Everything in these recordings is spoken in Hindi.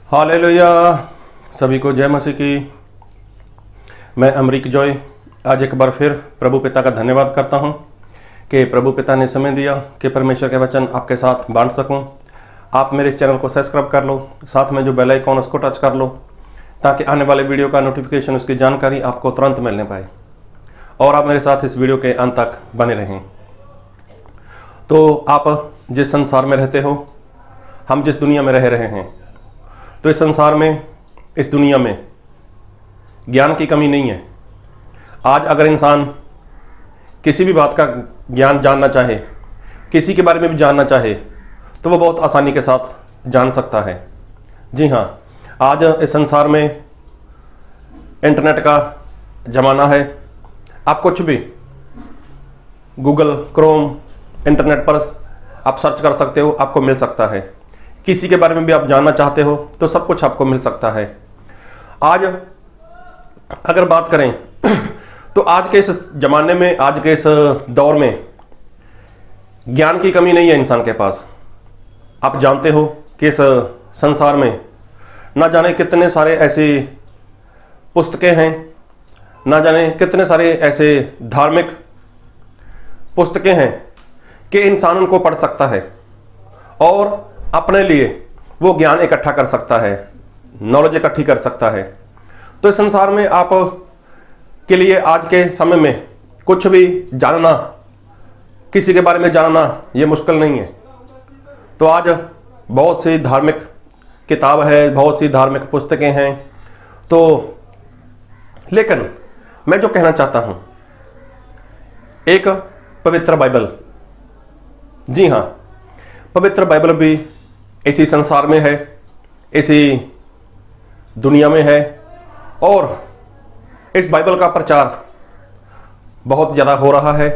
हालेलुया। सभी को जय मसीह की। मैं अमरीक जॉय आज एक बार फिर प्रभु पिता का धन्यवाद करता हूं कि प्रभु पिता ने समय दिया कि परमेश्वर के वचन आपके साथ बांट सकूं। आप मेरे इस चैनल को सब्सक्राइब कर लो, साथ में जो बेल आइकॉन उसको टच कर लो ताकि आने वाले वीडियो का नोटिफिकेशन, उसकी जानकारी आपको तुरंत मिलने पाए और आप मेरे साथ इस वीडियो के अंत तक बने रहें। तो आप जिस संसार में रहते हो, हम जिस दुनिया में रह रहे हैं, तो इस संसार में, इस दुनिया में ज्ञान की कमी नहीं है। आज अगर इंसान किसी भी बात का ज्ञान जानना चाहे, किसी के बारे में भी जानना चाहे, तो वो बहुत आसानी के साथ जान सकता है। जी हाँ, आज इस संसार में इंटरनेट का ज़माना है। आप कुछ भी गूगल, क्रोम, इंटरनेट पर आप सर्च कर सकते हो, आपको मिल सकता है। किसी के बारे में भी आप जानना चाहते हो तो सब कुछ आपको मिल सकता है। आज अगर बात करें तो आज के इस ज़माने में, आज के इस दौर में ज्ञान की कमी नहीं है इंसान के पास। आप जानते हो कि इस संसार में ना जाने कितने सारे ऐसी पुस्तकें हैं, ना जाने कितने सारे ऐसे धार्मिक पुस्तकें हैं कि इंसान उनको पढ़ सकता है और अपने लिए वो ज्ञान इकट्ठा कर सकता है, नॉलेज इकट्ठी कर सकता है। तो इस संसार में आप के लिए आज के समय में कुछ भी जानना, किसी के बारे में जानना, ये मुश्किल नहीं है। तो आज बहुत सी धार्मिक किताब है, बहुत सी धार्मिक पुस्तकें हैं। तो लेकिन मैं जो कहना चाहता हूं, एक पवित्र बाइबल, जी हाँ, पवित्र बाइबल भी इसी संसार में है, इसी दुनिया में है और इस बाइबल का प्रचार बहुत ज़्यादा हो रहा है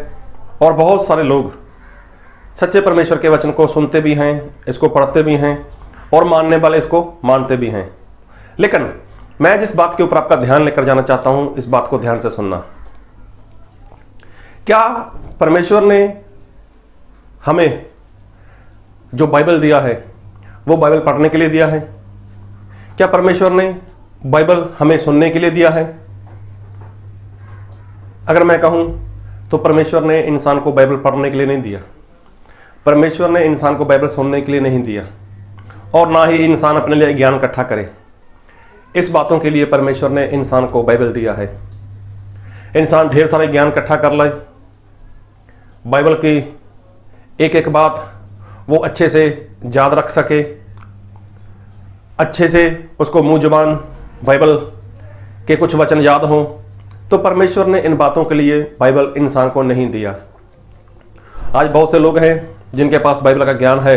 और बहुत सारे लोग सच्चे परमेश्वर के वचन को सुनते भी हैं, इसको पढ़ते भी हैं और मानने वाले इसको मानते भी हैं। लेकिन मैं जिस बात के ऊपर आपका ध्यान लेकर जाना चाहता हूं, इस बात को ध्यान से सुनना। क्या परमेश्वर ने हमें जो बाइबल दिया है वो बाइबल पढ़ने के लिए दिया है? क्या परमेश्वर ने बाइबल हमें सुनने के लिए दिया है? अगर मैं कहूं तो परमेश्वर ने इंसान को बाइबल पढ़ने के लिए नहीं दिया, परमेश्वर ने इंसान को बाइबल सुनने के लिए नहीं दिया और ना ही इंसान अपने लिए ज्ञान इकट्ठा करे। इस बातों के लिए परमेश्वर ने इंसान को बाइबल दिया है। इंसान ढेर सारे ज्ञान इकट्ठा कर ले, बाइबल की एक एक बात वो अच्छे से याद रख सके, अच्छे से उसको मुंह जुबान बाइबल के कुछ वचन याद हों। तो परमेश्वर ने इन बातों के लिए बाइबल इंसान को नहीं दिया। आज बहुत से लोग हैं जिनके पास बाइबल का ज्ञान है,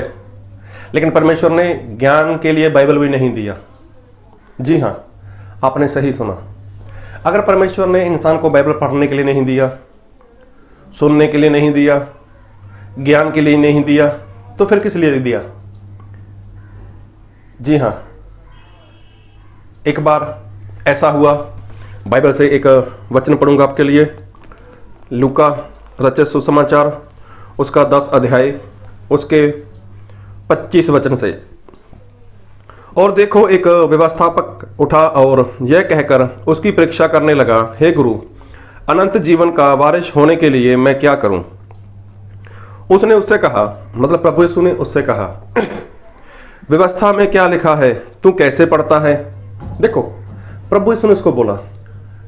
लेकिन परमेश्वर ने ज्ञान के लिए बाइबल भी नहीं दिया। जी हाँ, आपने सही सुना। अगर परमेश्वर ने इंसान को बाइबल पढ़ने के लिए नहीं दिया, सुनने के लिए नहीं दिया, ज्ञान के लिए नहीं दिया, तो फिर किस लिए दिया? जी हाँ, एक बार ऐसा हुआ, बाइबल से एक वचन पढ़ूंगा आपके लिए। लूका रचित सुसमाचार उसका 10 अध्याय उसके 25 वचन से। और देखो, एक व्यवस्थापक उठा और यह कहकर उसकी परीक्षा करने लगा, हे गुरु, अनंत जीवन का वारिस होने के लिए मैं क्या करूं? उसने उससे कहा, मतलब प्रभु यीशु ने उससे कहा, व्यवस्था में क्या लिखा है, तू कैसे पढ़ता है? देखो, प्रभु यीशु ने उसको बोला,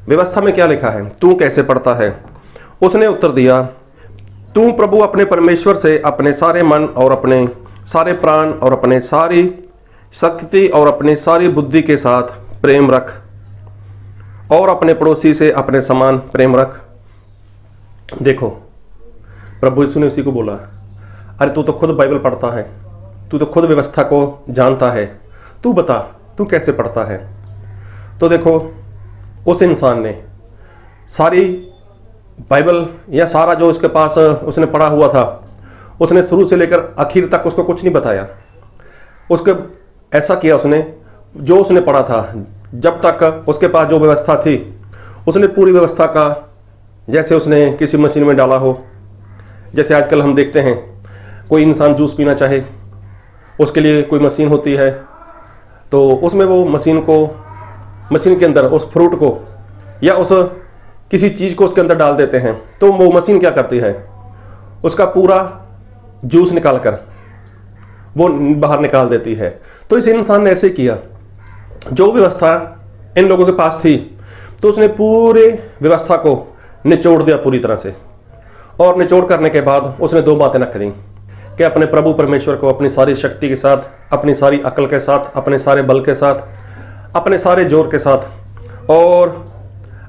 व्यवस्था में क्या लिखा है, तू कैसे पढ़ता है? उसने उत्तर दिया, तू प्रभु अपने परमेश्वर से अपने सारे मन और अपने सारे प्राण और अपने सारी शक्ति और अपने सारी बुद्धि के साथ प्रेम रख और अपने पड़ोसी से अपने समान प्रेम रख। देखो, प्रभु यीशु ने उसी को बोला, अरे तू तो खुद बाइबल पढ़ता है, तू तो खुद व्यवस्था को जानता है, तू बता तू कैसे पढ़ता है? तो देखो, उस इंसान ने सारी बाइबल या सारा जो उसके पास उसने पढ़ा हुआ था, उसने शुरू से लेकर आखिर तक उसको कुछ नहीं बताया। उसके ऐसा किया, उसने जो उसने पढ़ा था, जब तक उसके पास जो व्यवस्था थी, उसने पूरी व्यवस्था का, जैसे उसने किसी मशीन में डाला हो। जैसे आजकल हम देखते हैं, कोई इंसान जूस पीना चाहे, उसके लिए कोई मशीन होती है, तो उसमें वो मशीन के अंदर उस फ्रूट को या उस किसी चीज़ को उसके अंदर डाल देते हैं, तो वो मशीन क्या करती है, उसका पूरा जूस निकाल कर वो बाहर निकाल देती है। तो इस इंसान ने ऐसे किया, जो व्यवस्था इन लोगों के पास थी तो उसने पूरे व्यवस्था को निचोड़ दिया पूरी तरह से। और निचोड़ करने के बाद उसने दो बातें न करी कि अपने प्रभु परमेश्वर को अपनी सारी शक्ति के साथ, अपनी सारी अकल के साथ, अपने सारे बल के साथ, अपने सारे जोर के साथ और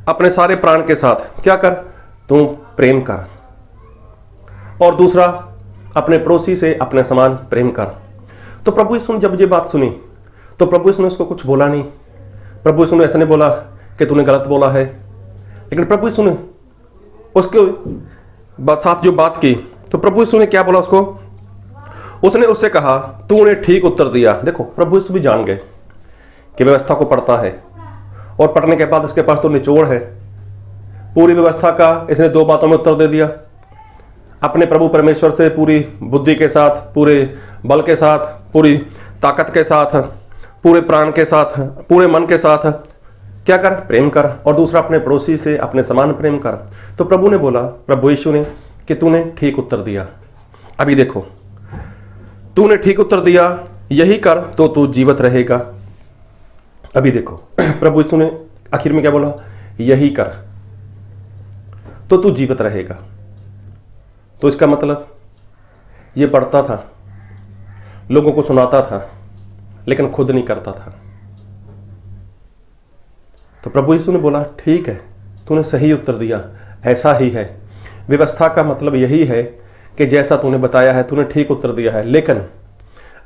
अपने सारे प्राण के साथ क्या कर, तू प्रेम कर। और दूसरा, अपने पड़ोसी से अपने समान प्रेम कर। तो प्रभु यीशु ने जब ये बात सुनी तो प्रभु यीशु ने उसको कुछ बोला नहीं। प्रभु यीशु ने ऐसा नहीं बोला कि तूने गलत बोला है, लेकिन प्रभु यीशु ने उसके साथ जो बात की तो प्रभु यीशु ने क्या बोला उसको, उसने उससे कहा तूने ठीक उत्तर दिया। देखो, प्रभु यीशु भी जान गए कि व्यवस्था को पढ़ता है और पढ़ने के बाद इसके पास तो निचोड़ है पूरी व्यवस्था का। इसने दो बातों में उत्तर दे दिया, अपने प्रभु परमेश्वर से पूरी बुद्धि के साथ, पूरे बल के साथ, पूरी ताकत के साथ, पूरे प्राण के साथ, पूरे मन के साथ क्या कर, प्रेम कर। और दूसरा, अपने पड़ोसी से अपने समान प्रेम कर। तो प्रभु ने बोला, प्रभु यीशु ने, कि तूने ठीक उत्तर दिया। अभी देखो, तूने ठीक उत्तर दिया, यही कर तो तू जीवित रहेगा। अभी देखो, प्रभु यीशु ने आखिर में क्या बोला, यही कर तो तू जीवित रहेगा। तो इसका मतलब ये पढ़ता था, लोगों को सुनाता था, लेकिन खुद नहीं करता था। तो प्रभु यीशु ने बोला, ठीक है, तूने सही उत्तर दिया, ऐसा ही है। व्यवस्था का मतलब यही है कि जैसा तूने बताया है, तूने ठीक उत्तर दिया है। लेकिन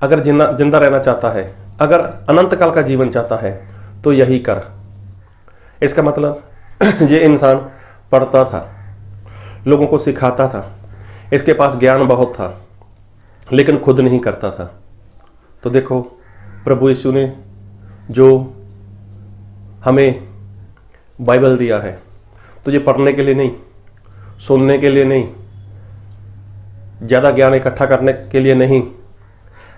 अगर जिंदा रहना चाहता है, अगर अनंत काल का जीवन चाहता है, तो यही कर। इसका मतलब ये इंसान पढ़ता था, लोगों को सिखाता था, इसके पास ज्ञान बहुत था, लेकिन खुद नहीं करता था। तो देखो, प्रभु यीशु ने जो हमें बाइबल दिया है, तो ये पढ़ने के लिए नहीं, सुनने के लिए नहीं, ज़्यादा ज्ञान इकट्ठा करने के लिए नहीं,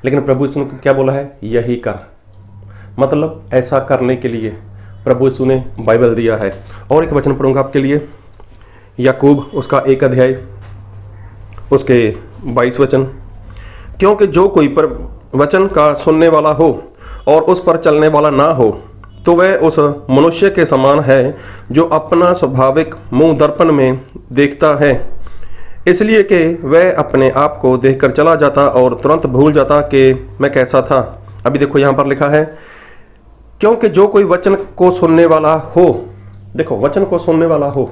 लेकिन प्रभु यीशु ने क्या बोला है, यही कर। मतलब ऐसा करने के लिए प्रभु यीशु ने बाइबल दिया है। और एक वचन पढ़ूंगा आपके लिए, याकूब उसका 1 अध्याय उसके 22 वचन। क्योंकि जो कोई पर वचन का सुनने वाला हो और उस पर चलने वाला ना हो, तो वह उस मनुष्य के समान है जो अपना स्वाभाविक मुंह दर्पण में देखता है, इसलिए कि वह अपने आप को देखकर चला जाता और तुरंत भूल जाता कि मैं कैसा था। अभी देखो, यहाँ पर लिखा है, क्योंकि जो कोई वचन को सुनने वाला हो, देखो, वचन को सुनने वाला हो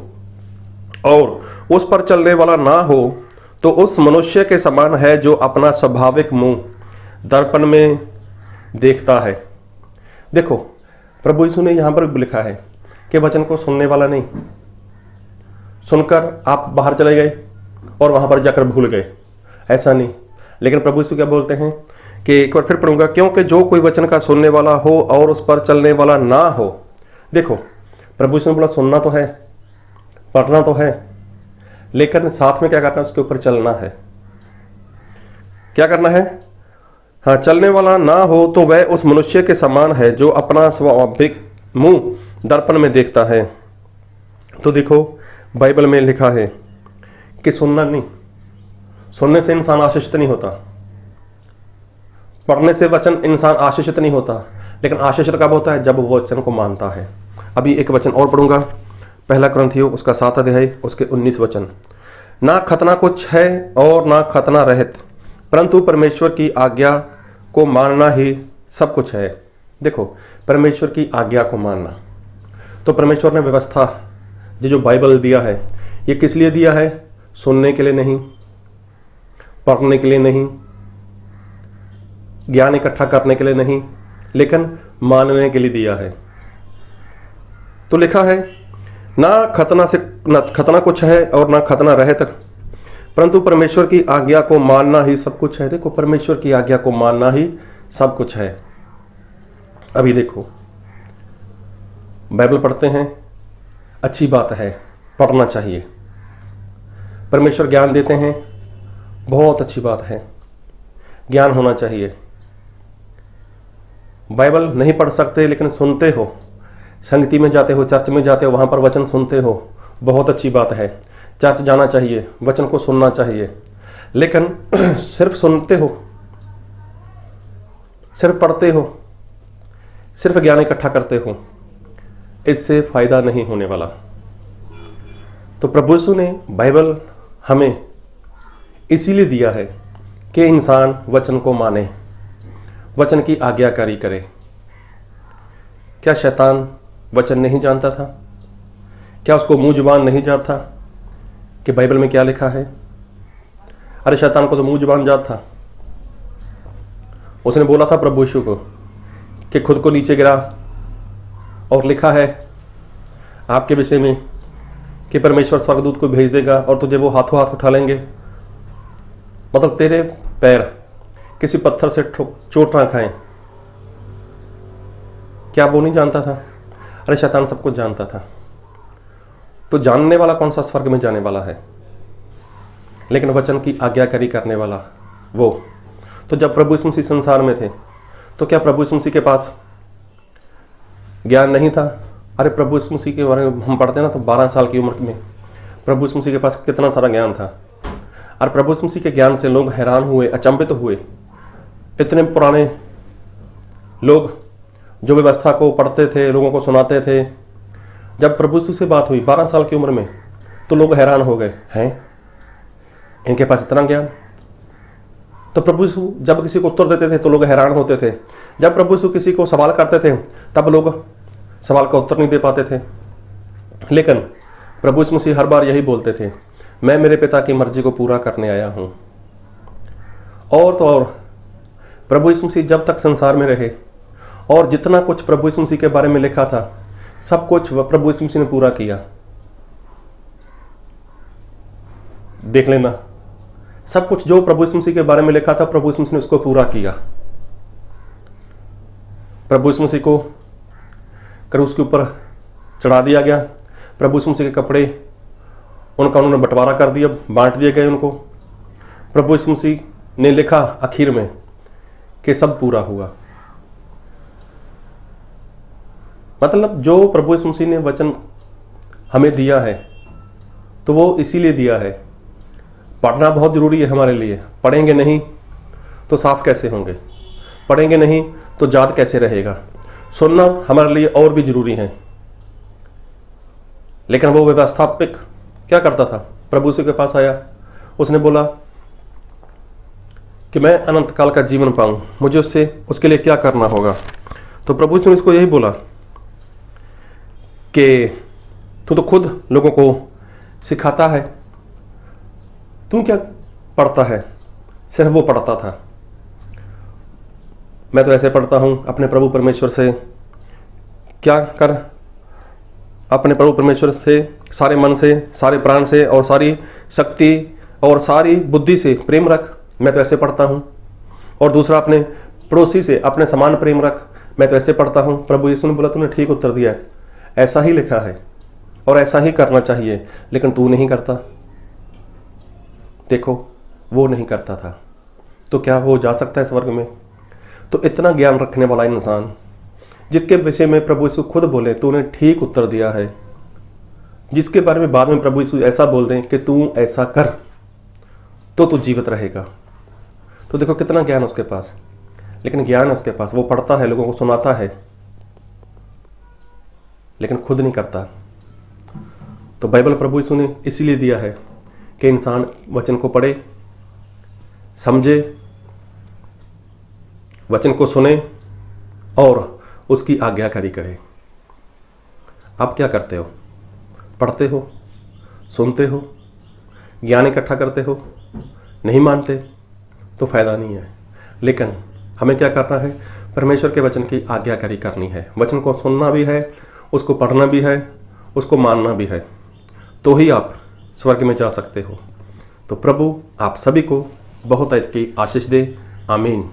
और उस पर चलने वाला ना हो, तो उस मनुष्य के समान है जो अपना स्वाभाविक मुंह दर्पण में देखता है। देखो, प्रभु यीशु ने यहां पर भी लिखा है कि वचन को सुनने वाला नहीं, सुनकर आप बाहर चले गए और वहां पर जाकर भूल गए, ऐसा नहीं। लेकिन प्रभु यीशु क्या बोलते हैं कि एक बार फिर पढ़ूंगा, क्योंकि जो कोई वचन का सुनने वाला हो और उस पर चलने वाला ना हो। देखो, प्रभु यीशु ने बोला सुनना तो है, पढ़ना तो है, लेकिन साथ में क्या करना है, उसके ऊपर चलना है। क्या करना है? हाँ, चलने वाला ना हो तो वह उस मनुष्य के समान है जो अपना स्वाभाविक मुंह दर्पण में देखता है। तो देखो, बाइबल में लिखा है कि सुनना नहीं, सुनने से इंसान आशीषित नहीं होता, पढ़ने से वचन इंसान आशीषित नहीं होता, लेकिन आशीषित कब होता है? जब वो वचन को मानता है। अभी एक वचन और पढ़ूंगा, 1 कुरिन्थियों उसका 7 अध्याय उसके 19 वचन। ना खतना कुछ है और ना खतना रहित, परंतु परमेश्वर की आज्ञा को मानना ही सब कुछ है। देखो, परमेश्वर की आज्ञा को मानना, तो परमेश्वर ने व्यवस्था ये जो बाइबल दिया है, ये किस लिए दिया है? सुनने के लिए नहीं, पढ़ने के लिए नहीं, ज्ञान इकट्ठा करने के लिए नहीं, लेकिन मानने के लिए दिया है। तो लिखा है, ना खतना कुछ है और ना खतना रहित, परंतु परमेश्वर की आज्ञा को मानना ही सब कुछ है। देखो, परमेश्वर की आज्ञा को मानना ही सब कुछ है। अभी देखो, बाइबल पढ़ते हैं, अच्छी बात है, पढ़ना चाहिए। परमेश्वर ज्ञान देते हैं, बहुत अच्छी बात है, ज्ञान होना चाहिए। बाइबल नहीं पढ़ सकते लेकिन सुनते हो, संगति में जाते हो, चर्च में जाते हो, वहाँ पर वचन सुनते हो, बहुत अच्छी बात है। चर्च जाना चाहिए, वचन को सुनना चाहिए। लेकिन सिर्फ सुनते हो, सिर्फ पढ़ते हो, सिर्फ ज्ञान इकट्ठा करते हो, इससे फायदा नहीं होने वाला। तो प्रभु यीशु ने बाइबल हमें इसीलिए दिया है कि इंसान वचन को माने, वचन की आज्ञाकारी करे। क्या शैतान वचन नहीं जानता था? क्या उसको मुंह जुबान नहीं जाता था कि बाइबल में क्या लिखा है? अरे शैतान को तो मुंह जुबान जात था। उसने बोला था प्रभु यीशु को कि खुद को नीचे गिरा, और लिखा है आपके विषय में कि परमेश्वर स्वर्गदूत को भेज देगा और तुझे वो हाथों हाथ उठा लेंगे, मतलब तेरे पैर किसी पत्थर से चोट ना खाएं। क्या वो नहीं जानता था? अरे शैतान सब कुछ जानता था। तो जानने वाला कौन सा स्वर्ग में जाने वाला है? लेकिन वचन की आज्ञाकारी करने वाला वो। तो जब प्रभु यीशु मसीह संसार में थे तो क्या प्रभु यीशु मसीह के पास ज्ञान नहीं था? अरे प्रभु यीशु मसीह के बारे में हम पढ़ते हैं ना, तो 12 साल की उम्र में प्रभु यीशु मसीह के पास कितना सारा ज्ञान था। और प्रभु यीशु मसीह के ज्ञान से लोग हैरान हुए, अचंभित हुए। इतने पुराने लोग जो व्यवस्था को पढ़ते थे, लोगों को सुनाते थे, जब प्रभु यीशु से बात हुई 12 साल की उम्र में, तो लोग हैरान हो गए, हैं इनके पास इतना ज्ञान। तो प्रभु यीशु जब किसी को उत्तर देते थे तो लोग हैरान होते थे। जब प्रभु यीशु किसी को सवाल करते थे तब लोग सवाल का उत्तर नहीं दे पाते थे। लेकिन प्रभु यीशु मसीह हर बार यही बोलते थे, मैं मेरे पिता की मर्जी को पूरा करने आया हूं। और तो और प्रभु यीशु मसीह जब तक संसार में रहे और जितना कुछ प्रभु यीशु मसीह के बारे में लिखा था, सब कुछ प्रभु यीशु मसीह ने पूरा किया। देख लेना, सब कुछ जो प्रभु यीशु मसीह के बारे में लिखा था, प्रभु यीशु मसीह ने उसको पूरा किया। प्रभु यीशु मसीह को क्रूस के ऊपर चढ़ा दिया गया। प्रभु यीशु मसीह के कपड़े उनका उन्होंने बंटवारा कर दिया, बांट दिए गए उनको। प्रभु यीशु मसीह ने लिखा आखिर में कि सब पूरा हुआ। मतलब जो प्रभु यीशु मसीह ने वचन हमें दिया है, तो वो इसीलिए दिया है। पढ़ना बहुत जरूरी है हमारे लिए। पढ़ेंगे नहीं तो साफ कैसे होंगे? पढ़ेंगे नहीं तो याद कैसे रहेगा? सुनना हमारे लिए और भी जरूरी है। लेकिन वो व्यवस्थापक क्या करता था? प्रभु यीशु के पास आया, उसने बोला कि मैं अनंत काल का जीवन पाऊं, मुझे उसके लिए क्या करना होगा? तो प्रभु यीशु ने इसको यही बोला कि तू तो खुद लोगों को सिखाता है, तू क्या पढ़ता है? सिर्फ वो पढ़ता था, मैं तो ऐसे पढ़ता हूं, अपने प्रभु परमेश्वर से क्या कर, अपने प्रभु परमेश्वर से सारे मन से, सारे प्राण से और सारी शक्ति और सारी बुद्धि से प्रेम रख, मैं तो ऐसे पढ़ता हूं। और दूसरा, अपने पड़ोसी से अपने समान प्रेम रख, मैं तो ऐसे पढ़ता हूं। प्रभु यीशु ने बोला तूने ठीक उत्तर दिया है, ऐसा ही लिखा है और ऐसा ही करना चाहिए, लेकिन तू नहीं करता। देखो, वो नहीं करता था, तो क्या वो जा सकता है स्वर्ग में? तो इतना ज्ञान रखने वाला इंसान, जिसके विषय में प्रभु यीशु खुद बोले तूने ठीक उत्तर दिया है, जिसके बारे में बाद में प्रभु यीशु ऐसा बोल दें कि तू ऐसा कर तो तू जीवित रहेगा। तो देखो कितना ज्ञान उसके पास। लेकिन ज्ञान है उसके पास, वो पढ़ता है, लोगों को सुनाता है, लेकिन खुद नहीं करता। तो बाइबल प्रभु यीशु ने इसीलिए दिया है कि इंसान वचन को पढ़े, समझे, वचन को सुने और उसकी आज्ञाकारी करे। आप क्या करते हो? पढ़ते हो, सुनते हो, ज्ञान इकट्ठा करते हो, नहीं मानते तो फायदा नहीं है। लेकिन हमें क्या करना है? परमेश्वर के वचन की आज्ञाकारी करनी है। वचन को सुनना भी है, उसको पढ़ना भी है, उसको मानना भी है, तो ही आप स्वर्ग में जा सकते हो। तो प्रभु आप सभी को बहुत की आशीष दे। आमीन।